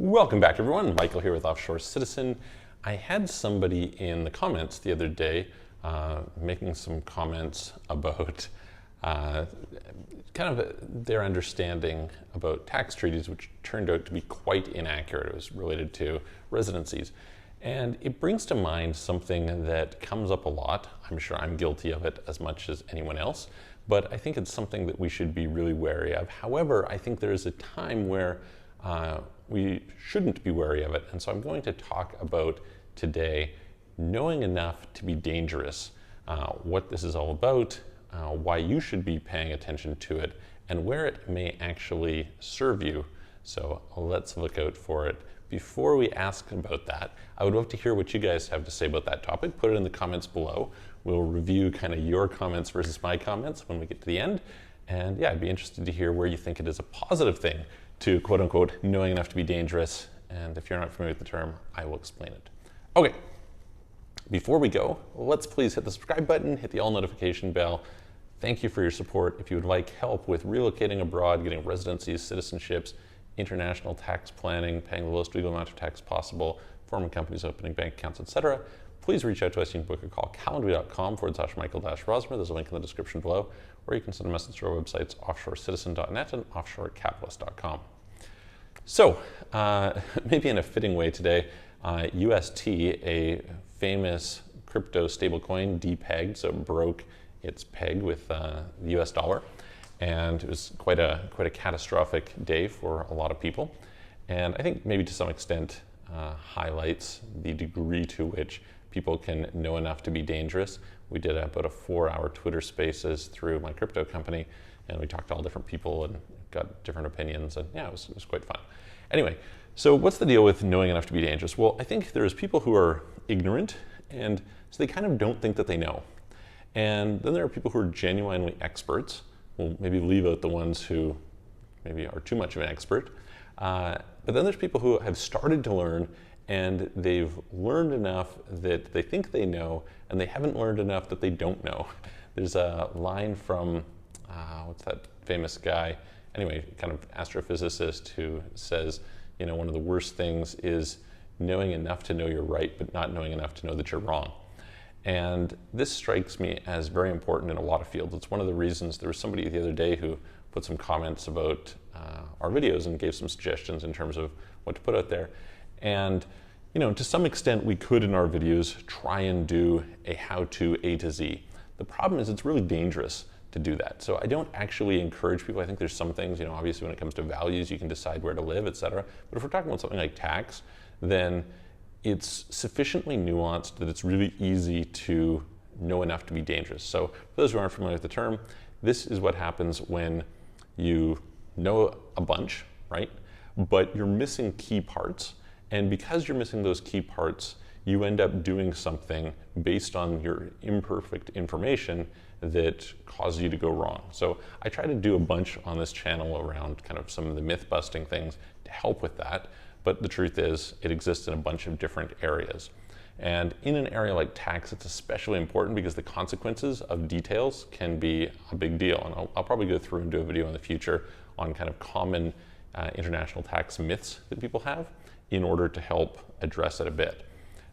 Welcome back, everyone. Michael here with Offshore Citizen. I had somebody in the comments the other day making some comments about kind of their understanding about tax treaties, which turned out to be quite inaccurate. It was related to residencies. And it brings to mind something that comes up a lot. I'm sure I'm guilty of it as much as anyone else, but I think it's something that we should be really wary of. However, I think there is a time where we shouldn't be wary of it. And so I'm going to talk about today knowing enough to be dangerous, what this is all about, why you should be paying attention to it, and where it may actually serve you. So let's look out for it. Before we ask about that, I would love to hear what you guys have to say about that topic. Put it in the comments below. We'll review kind of your comments versus my comments when we get to the end. And yeah, I'd be interested to hear where you think it is a positive thing to quote unquote knowing enough to be dangerous. And if you're not familiar with the term, I will explain it. Okay, before we go, let's please hit the subscribe button, hit the all notification bell. Thank you for your support. If you would like help with relocating abroad, getting residencies, citizenships, international tax planning, paying the lowest legal amount of tax possible, forming companies, opening bank accounts, etc., please reach out to us. You can book a call, calendly.com/Michael-Rosmer. There's a link in the description below, or you can send a message to our websites, offshorecitizen.net and offshorecapitalist.com. So, maybe in a fitting way today, UST, a famous crypto stablecoin, Dpegged, so it broke its peg with the US dollar. And it was quite a catastrophic day for a lot of people. And I think maybe to some extent highlights the degree to which people can know enough to be dangerous. We did about a 4-hour Twitter Spaces through my crypto company, and we talked to all different people and got different opinions, and yeah, it was quite fun. Anyway, so what's the deal with knowing enough to be dangerous? Well, I think there's people who are ignorant, and so they kind of don't think that they know. And then there are people who are genuinely experts. We'll maybe leave out the ones who maybe are too much of an expert. But then there's people who have started to learn, and they've learned enough that they think they know, and they haven't learned enough that they don't know. There's a line from, what's that famous guy? Anyway, kind of astrophysicist who says, you know, one of the worst things is knowing enough to know you're right, but not knowing enough to know that you're wrong. And this strikes me as very important in a lot of fields. It's one of the reasons. There was somebody the other day who put some comments about our videos and gave some suggestions in terms of what to put out there. And you know, to some extent, we could in our videos try and do a how-to A to Z. The problem is it's really dangerous to do that. So I don't actually encourage people. I think there's some things, you know, obviously when it comes to values, you can decide where to live, etc. But if we're talking about something like tax, then it's sufficiently nuanced that it's really easy to know enough to be dangerous. So for those who aren't familiar with the term, this is what happens when you know a bunch, right? But you're missing key parts. And because you're missing those key parts, you end up doing something based on your imperfect information that causes you to go wrong. So I try to do a bunch on this channel around kind of some of the myth busting things to help with that. But the truth is it exists in a bunch of different areas. And in an area like tax, it's especially important because the consequences of details can be a big deal. And I'll probably go through and do a video in the future on kind of common international tax myths that people have in order to help address it a bit.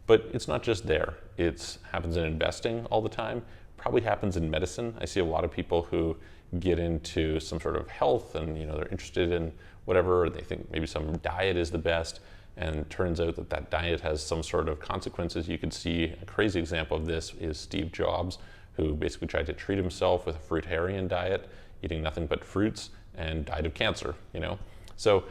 But it's not just there. It happens in investing all the time, probably happens in medicine. I see a lot of people who get into some sort of health and you know they're interested in whatever, they think maybe some diet is the best, and it turns out that that diet has some sort of consequences. You could see a crazy example of this is Steve Jobs, who basically tried to treat himself with a fruitarian diet, eating nothing but fruits, and died of cancer, you know? So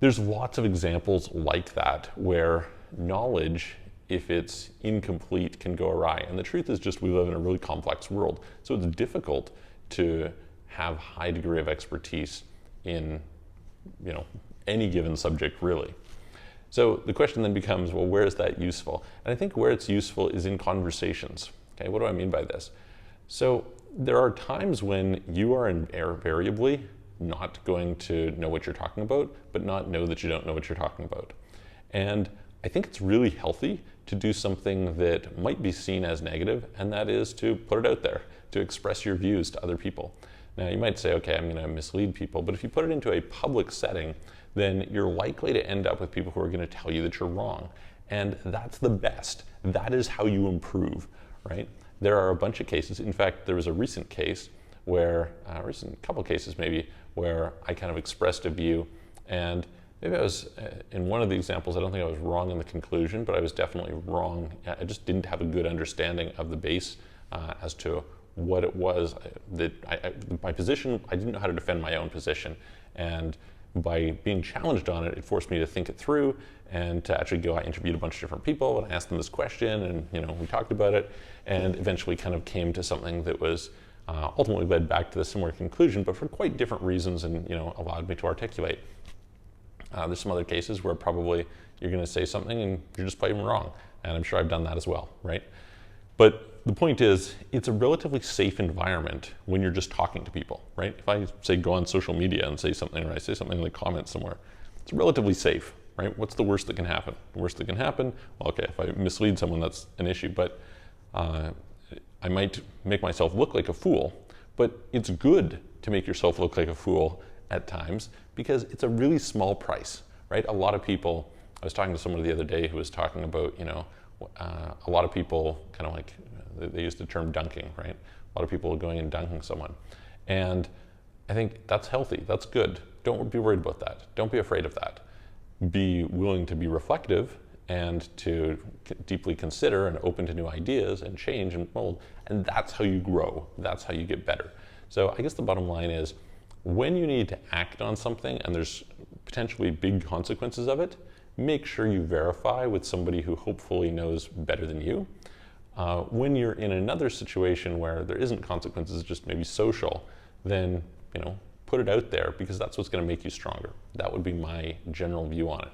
there's lots of examples like that where knowledge, if it's incomplete, can go awry. And the truth is just we live in a really complex world. So it's difficult to have high degree of expertise in, you know, any given subject really. So the question then becomes, well, where is that useful? And I think where it's useful is in conversations. Okay, what do I mean by this? So there are times when you are invariably not going to know what you're talking about, but not know that you don't know what you're talking about. And I think it's really healthy to do something that might be seen as negative, and that is to put it out there, to express your views to other people. Now you might say, okay, I'm going to mislead people, but if you put it into a public setting, then you're likely to end up with people who are going to tell you that you're wrong. And that's the best. That is how you improve, right? There are a bunch of cases. In fact, there was a recent case where, recent couple cases maybe, where I kind of expressed a view, and maybe I was, in one of the examples, I don't think I was wrong in the conclusion, but I was definitely wrong. I just didn't have a good understanding of the base as to what it was that my position. I didn't know how to defend my own position, and by being challenged on it, it forced me to think it through and to actually go. I interviewed a bunch of different people and I asked them this question, and we talked about it, and eventually kind of came to something that was ultimately led back to the similar conclusion, but for quite different reasons, and allowed me to articulate. There's some other cases where probably you're going to say something and you're just plain wrong, and I'm sure I've done that as well, right? But the point is, it's a relatively safe environment when you're just talking to people, right? If I say go on social media and say something, or I say something in the comments somewhere, it's relatively safe, right? What's the worst that can happen? The worst that can happen, well, okay, if I mislead someone, that's an issue, but I might make myself look like a fool, but it's good to make yourself look like a fool at times because it's a really small price, right? A lot of people, I was talking to someone the other day who was talking about, a lot of people kind of like, they used the term dunking, right? A lot of people are going and dunking someone. And I think that's healthy, that's good. Don't be worried about that. Don't be afraid of that. Be willing to be reflective and to deeply consider and open to new ideas and change and mold. And that's how you grow. That's how you get better. So I guess the bottom line is, when you need to act on something and there's potentially big consequences of it, make sure you verify with somebody who hopefully knows better than you. When you're in another situation where there isn't consequences, just maybe social, then put it out there, because that's what's going to make you stronger. That would be my general view on it.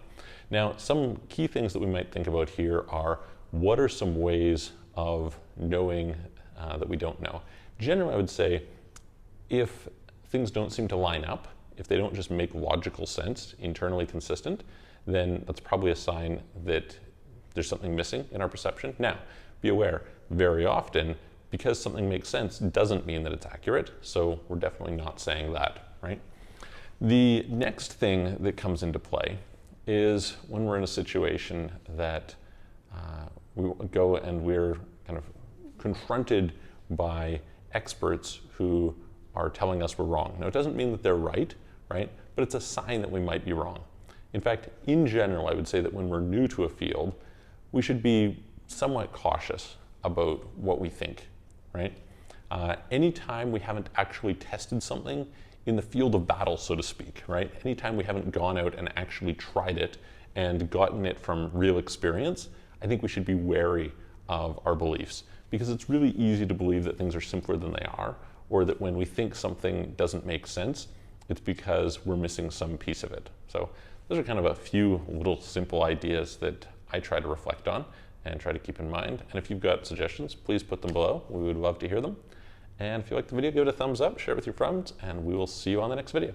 Now, some key things that we might think about here are, what are some ways of knowing that we don't know? Generally, I would say, if things don't seem to line up, if they don't just make logical sense, internally consistent, then that's probably a sign that there's something missing in our perception. Now, be aware, very often, because something makes sense doesn't mean that it's accurate, so we're definitely not saying that, right? The next thing that comes into play is when we're in a situation that we go and we're kind of confronted by experts who are telling us we're wrong. Now, it doesn't mean that they're right? But it's a sign that we might be wrong. In fact, in general, I would say that when we're new to a field, we should be somewhat cautious about what we think, right? Anytime we haven't actually tested something in the field of battle, so to speak, right? Anytime we haven't gone out and actually tried it and gotten it from real experience, I think we should be wary of our beliefs, because it's really easy to believe that things are simpler than they are, or that when we think something doesn't make sense, it's because we're missing some piece of it. So those are kind of a few little simple ideas that I try to reflect on and try to keep in mind. And if you've got suggestions, please put them below. We would love to hear them. And if you like the video, give it a thumbs up, share it with your friends, and we will see you on the next video.